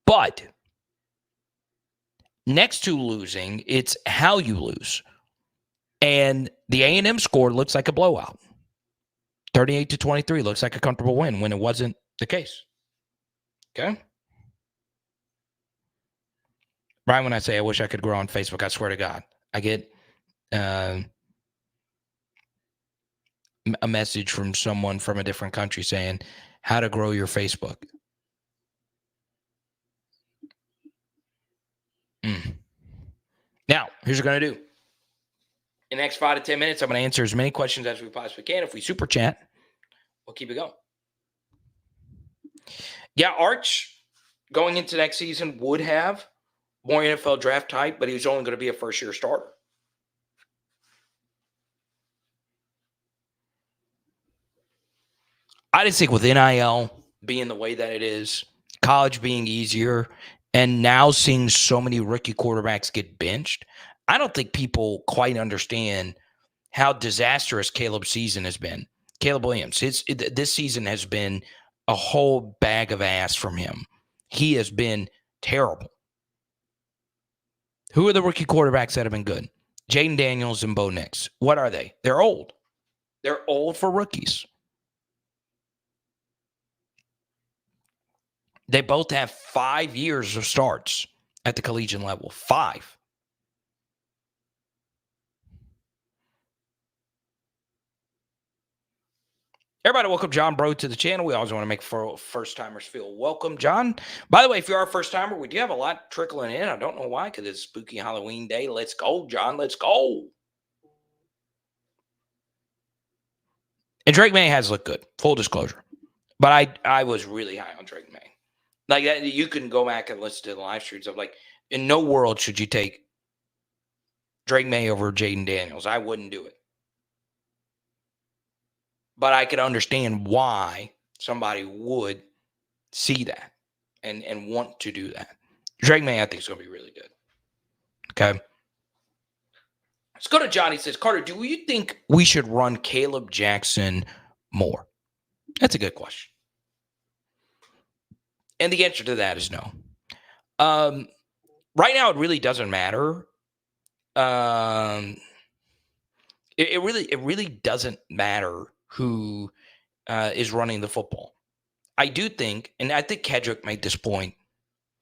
But next to losing, it's how you lose. And the A&M score looks like a blowout. 38-23 looks like a comfortable win when it wasn't the case. Okay? Brian, when I say I wish I could grow on Facebook, I swear to God, I get a message from someone from a different country saying how to grow your Facebook. Now, here's what we're going to do. In the next 5 to 10 minutes, I'm going to answer as many questions as we possibly can. If we super chat, we'll keep it going. Yeah, Arch, going into next season, would have more NFL draft type, but he was only going to be a first-year starter. I just think with NIL being the way that it is, college being easier, and now seeing so many rookie quarterbacks get benched, I don't think people quite understand how disastrous Caleb's season has been. Caleb Williams, this season has been a whole bag of ass from him. He has been terrible. Who are the rookie quarterbacks that have been good? Jaden Daniels and Bo Nix. What are they? They're old. They're old for rookies. They both have 5 years of starts at the collegiate level. 5. Everybody, welcome John Bro to the channel. We always want to make first-timers feel welcome. John, by the way, if you are a first-timer, we do have a lot trickling in. I don't know why, because it's spooky Halloween day. Let's go, John. Let's go. And Drake May has looked good, full disclosure. But I was really high on Drake May. Like that, you can go back and listen to the live streams of, like, in no world should you take Drake May over Jaden Daniels. I wouldn't do it. But I could understand why somebody would see that and want to do that. Drake May, I think, is going to be really good. Okay. Let's go to Johnny. He says, Carter, do you think we should run Caleb Jackson more? That's a good question. And the answer to that is no. Right now, it really doesn't matter. It really doesn't matter who is running the football. I do think, and I think Kedrick made this point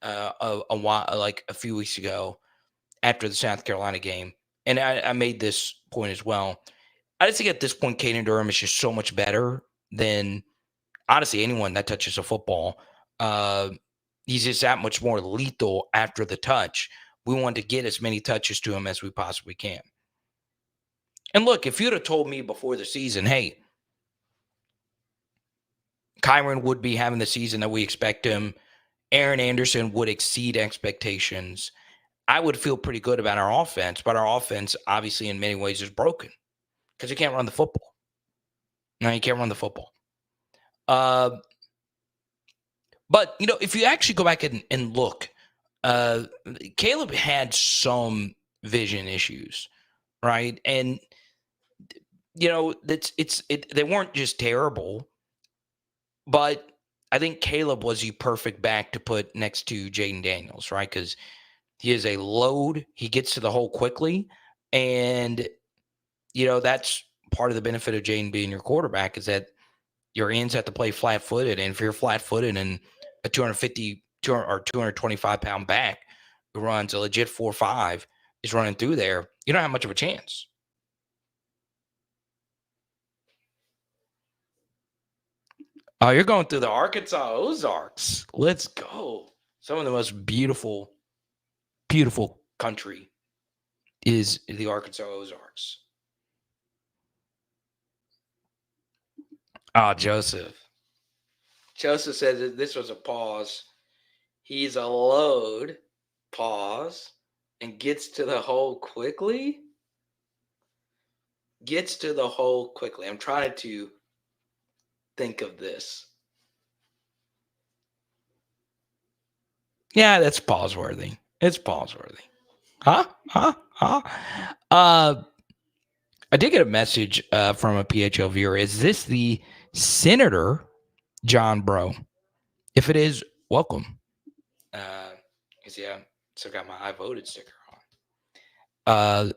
a few weeks ago after the South Carolina game, and I made this point as well. I just think at this point, Caden Durham is just so much better than, honestly, anyone that touches a football. He's just that much more lethal after the touch. We want to get as many touches to him as we possibly can. And look, if you'd have told me before the season, hey, Kyron would be having the season that we expect him, Aaron Anderson would exceed expectations, I would feel pretty good about our offense, but our offense obviously in many ways is broken because you can't run the football. No, you can't run the football. But, if you actually go back and look, Caleb had some vision issues, right? And, they weren't just terrible, but I think Caleb was the perfect back to put next to Jaden Daniels, right? Because he is a load. He gets to the hole quickly. And, that's part of the benefit of Jaden being your quarterback is that your ends have to play flat-footed. And if you're flat-footed and a 250 or 225-pound back who runs a legit 4.5 is running through there, you don't have much of a chance. Oh, you're going through the Arkansas Ozarks. Let's go. Some of the most beautiful, beautiful country is the Arkansas Ozarks. Oh, Joseph. Joseph said that this was a pause. He's a load, pause, and gets to the hole quickly. Gets to the hole quickly. I'm trying to think of this. Yeah, that's pause-worthy. It's pause-worthy. Huh? I did get a message from a PHL viewer. Is this the Senator John Bro? If it is, welcome. Yeah, still got my I voted sticker on.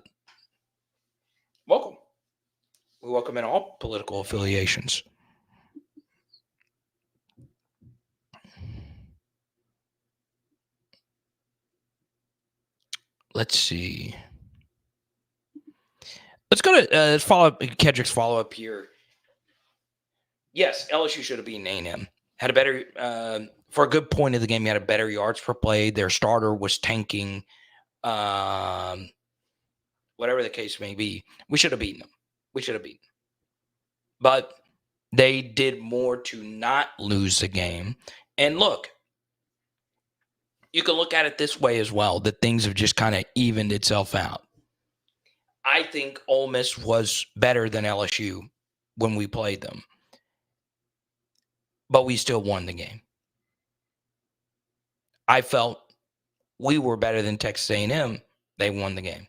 Welcome. We welcome in all political affiliations. Let's see. Let's go to follow up. Kedrick's follow up here. Yes, LSU should have beaten A&M. Had a better for a good point of the game. He had a better yards per play. Their starter was tanking. Whatever the case may be, we should have beaten them. But they did more to not lose the game. And look, you can look at it this way as well, that things have just kind of evened itself out. I think Ole Miss was better than LSU when we played them. But we still won the game. I felt we were better than Texas A&M. They won the game.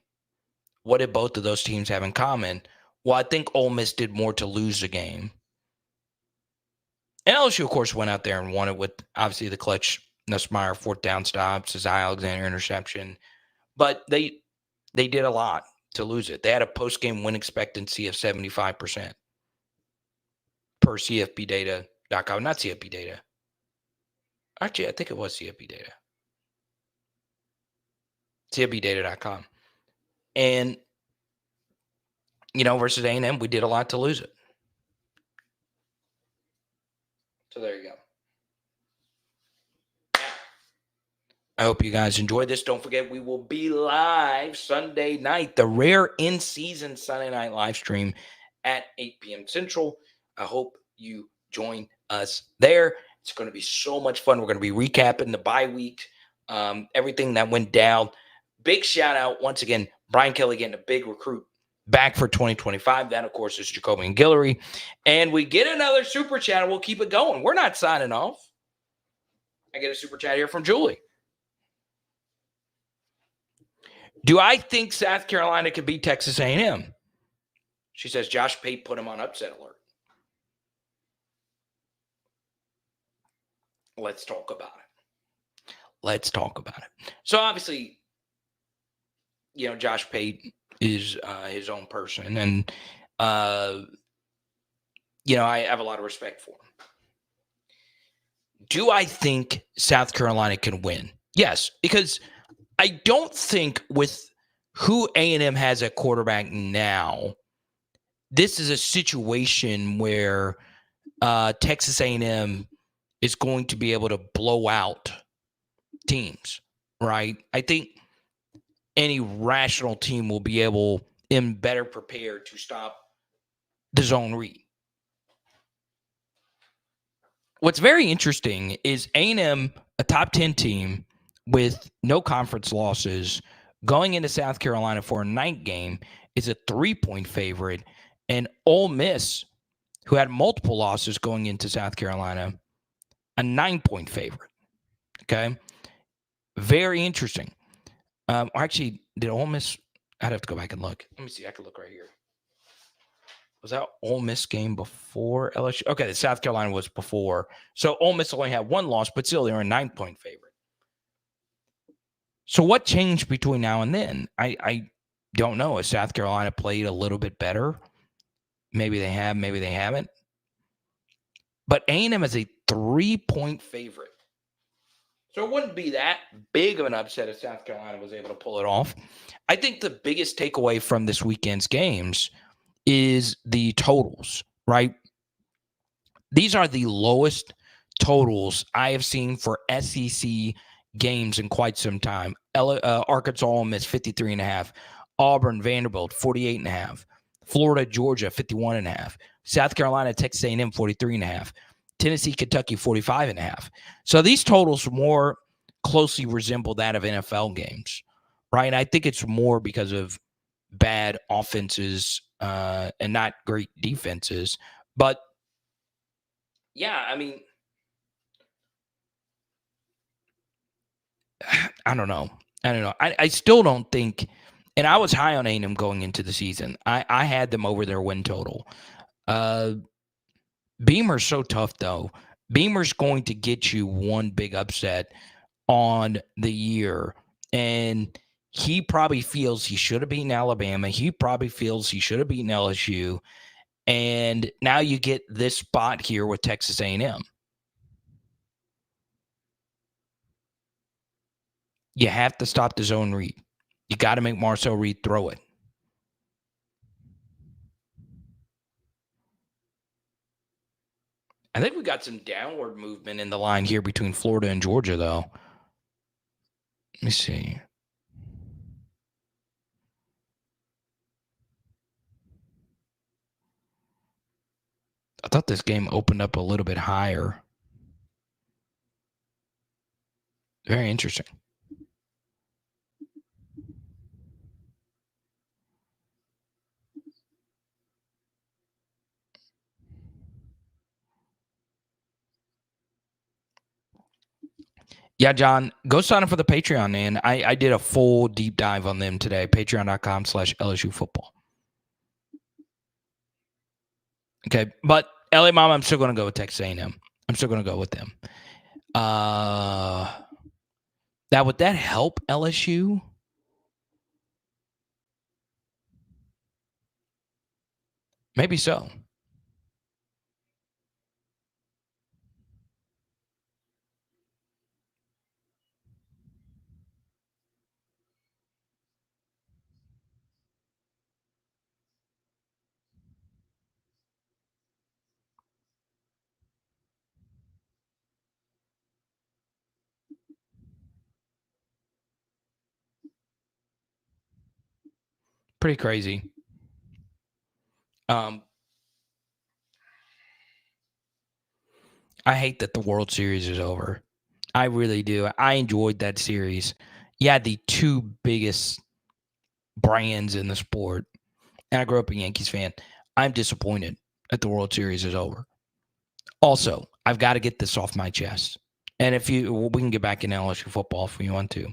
What did both of those teams have in common? Well, I think Ole Miss did more to lose the game. And LSU, of course, went out there and won it with, obviously, the clutch Nussmeier fourth down stops, Cy Alexander interception. But they did a lot to lose it. They had a post-game win expectancy of 75% per CFPdata.com. Not CFP data. Actually, I think it was CFP data. CFPdata.com. And, versus A&M, we did a lot to lose it. So there you go. I hope you guys enjoyed this. Don't forget, we will be live Sunday night, the rare in-season Sunday night live stream at 8 p.m. Central. I hope you join us there. It's going to be so much fun. We're going to be recapping the bye week, everything that went down. Big shout out, once again, Brian Kelly getting a big recruit back for 2025. That, of course, is Jacobi Giller. And we get another super chat, and we'll keep it going. We're not signing off. I get a super chat here from Julie. Do I think South Carolina could beat Texas A&M? She says Josh Pate put him on upset alert. Let's talk about it. So obviously, Josh Pate is his own person, and I have a lot of respect for him. Do I think South Carolina can win? Yes, because I don't think with who A&M has at quarterback now, this is a situation where Texas A&M is going to be able to blow out teams, right? I think any rational team will be able and better prepared to stop the zone read. What's very interesting is A&M, a top 10 team, with no conference losses, going into South Carolina for a night game, is a 3-point favorite. And Ole Miss, who had multiple losses going into South Carolina, a 9-point favorite. Okay. Very interesting. Actually, did Ole Miss? I'd have to go back and look. Let me see. I can look right here. Was that Ole Miss game before LSU? Okay, the South Carolina was before. So Ole Miss only had one loss, but still they were a 9-point favorite. So what changed between now and then? I don't know. Has South Carolina played a little bit better? Maybe they have, maybe they haven't. But A&M is a 3-point favorite. So it wouldn't be that big of an upset if South Carolina was able to pull it off. I think the biggest takeaway from this weekend's games is the totals, right? These are the lowest totals I have seen for SEC games in quite some time. Arkansas Ole Miss 53.5, Auburn Vanderbilt 48.5, Florida Georgia 51.5, South Carolina Texas A&M 43.5, Tennessee Kentucky 45.5. So these totals more closely resemble that of NFL games, right? And I think it's more because of bad offenses and not great defenses. But yeah, I mean, I don't know. I still don't think, and I was high on A&M going into the season. I had them over their win total. Beamer's so tough, though. Beamer's going to get you one big upset on the year, and he probably feels he should have beaten Alabama. He probably feels he should have beaten LSU, and now you get this spot here with Texas A&M. You have to stop the zone read. You got to make Marcel Reed throw it. I think we got some downward movement in the line here between Florida and Georgia, though. Let me see. I thought this game opened up a little bit higher. Very interesting. Yeah, John, go sign up for the Patreon, man. I did a full deep dive on them today. Patreon.com/LSU Football. Okay, but LA Mama, I'm still going to go with Texas A&M. I'm still going to go with them. Now, would that help LSU? Maybe so. Pretty crazy. I hate that the World Series is over. I really do. I enjoyed that series. You had the two biggest brands in the sport. And I grew up a Yankees fan. I'm disappointed that the World Series is over. Also, I've got to get this off my chest. And we can get back in LSU football if we want to.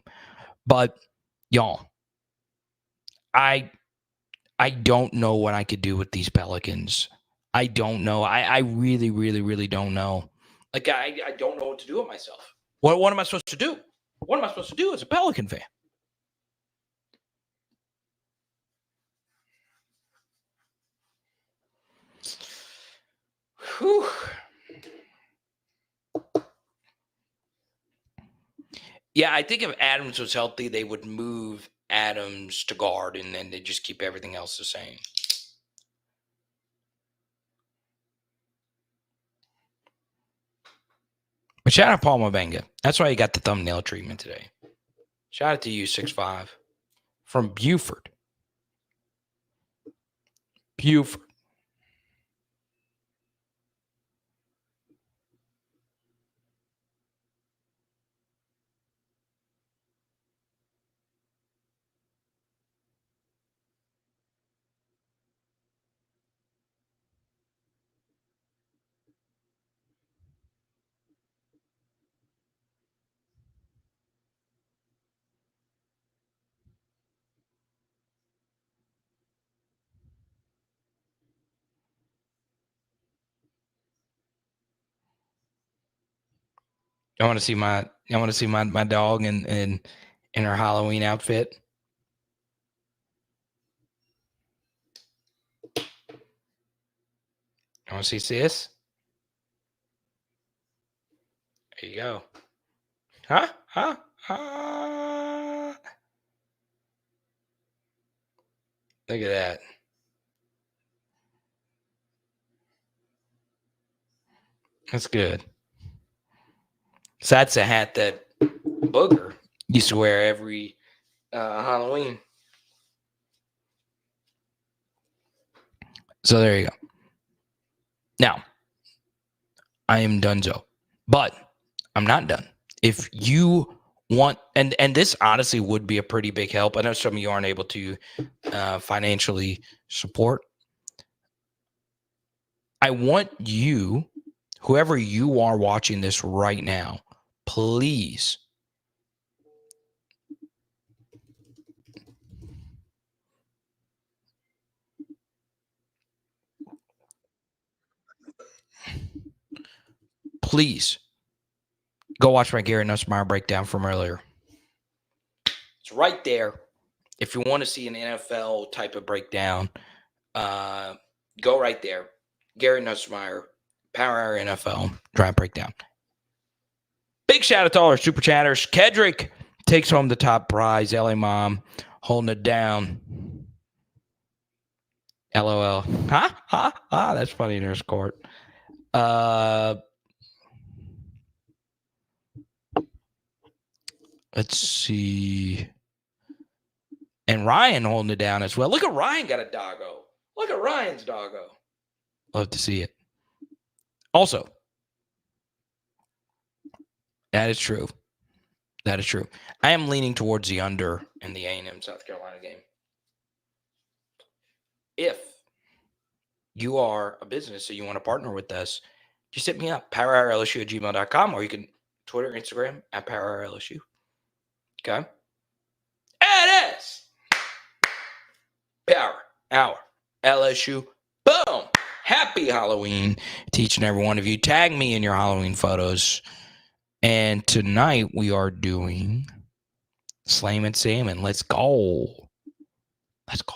But y'all, I don't know what I could do with these Pelicans. I don't know. I really, really, really don't know. Like, I don't know what to do with myself. What am I supposed to do? What am I supposed to do as a Pelican fan? Whew. Yeah, I think if Adams was healthy, they would move Adams to guard, and then they just keep everything else the same. But shout out Paul Mabenga. That's why you got the thumbnail treatment today. Shout out to you, 6'5", from Buford. Buford. I want to see my dog in her Halloween outfit. I want to see this. There you go. Huh? Look at that. That's good. So that's a hat that Booger used to wear every Halloween. So there you go. Now, I am donezo, but I'm not done. If you want, and this honestly would be a pretty big help. I know some of you aren't able to financially support. I want you, whoever you are watching this right now, please go watch my Garrett Nuss breakdown from earlier. It's right there. If you want to see an NFL type of breakdown, go right there. Garrett Nussmeier, Power Hour NFL, Drive Breakdown. Big shout out to all our super chatters. Kedrick takes home the top prize. LA Mom holding it down. LOL. That's funny, Nurse Court. Let's see. And Ryan holding it down as well. Look at Ryan got a doggo. Look at Ryan's doggo. Love to see it. Also, that is true. That is true. I am leaning towards the under in the A&M South Carolina game. If you are a business and you want to partner with us, just hit me up, powerhourlsu@gmail.com, or you can Twitter, Instagram, @powerhourlsu. Okay? It is Power Hour LSU. Boom! Happy Halloween to each and every one of you. Tag me in your Halloween photos. And tonight we are doing Slam and Salmon. Let's go. Let's go.